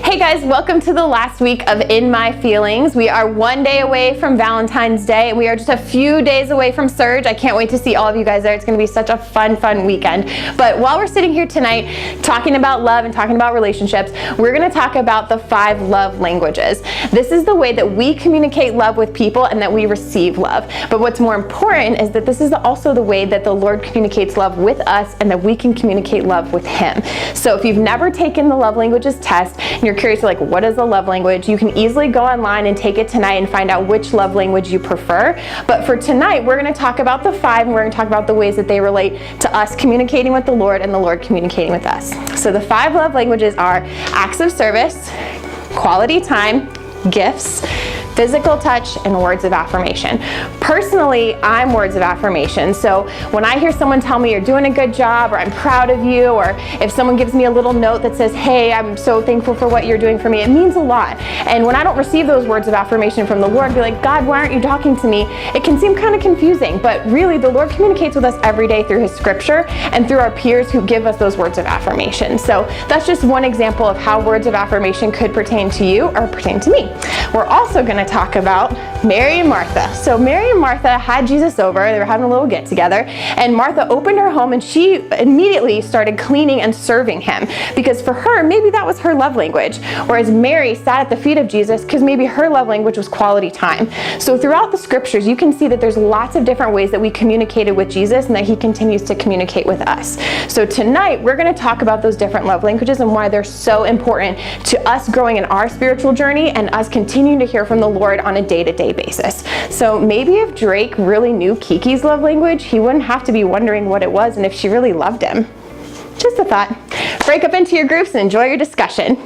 Hey guys, welcome to the last week of In My Feelings. We are one day away from Valentine's Day, and we are just a few days away from Surge. I can't wait to see all of you guys there. It's going to be such a fun weekend. But while we're sitting here tonight talking about love and talking about relationships, we're going to talk about the 5 love languages. This is the way that we communicate love with people and that we receive love. But what's more important is that this is also the way that the Lord communicates love with us and that we can communicate love with Him. So if you've never taken the love languages test and you're curious, like, what is a love language? You can easily go online and take it tonight and find out which love language you prefer. But for tonight, we're going to talk about the 5, and we're going to talk about the ways that they relate to us communicating with the Lord and the Lord communicating with us. So the 5 love languages are acts of service, quality time, gifts, physical touch, and words of affirmation. Personally, I'm words of affirmation. So when I hear someone tell me you're doing a good job, or I'm proud of you, or if someone gives me a little note that says, hey, I'm so thankful for what you're doing for me, it means a lot. And when I don't receive those words of affirmation from the Lord, be like, God, why aren't you talking to me? It can seem kind of confusing, but really the Lord communicates with us every day through His scripture and through our peers who give us those words of affirmation. So that's just one example of how words of affirmation could pertain to you or pertain to me. We're also going to talk about Mary and Martha. So Mary and Martha had Jesus over. They were having a little get together, and Martha opened her home and she immediately started cleaning and serving Him, because for her, maybe that was her love language. Whereas Mary sat at the feet of Jesus because maybe her love language was quality time. So throughout the scriptures, you can see that there's lots of different ways that we communicated with Jesus and that He continues to communicate with us. So tonight, we're going to talk about those different love languages and why they're so important to us growing in our spiritual journey and us continuing to hear from the Lord on a day-to-day basis. So maybe if Drake really knew Kiki's love language, he wouldn't have to be wondering what it was and if she really loved him. Just a thought. Break up into your groups and enjoy your discussion.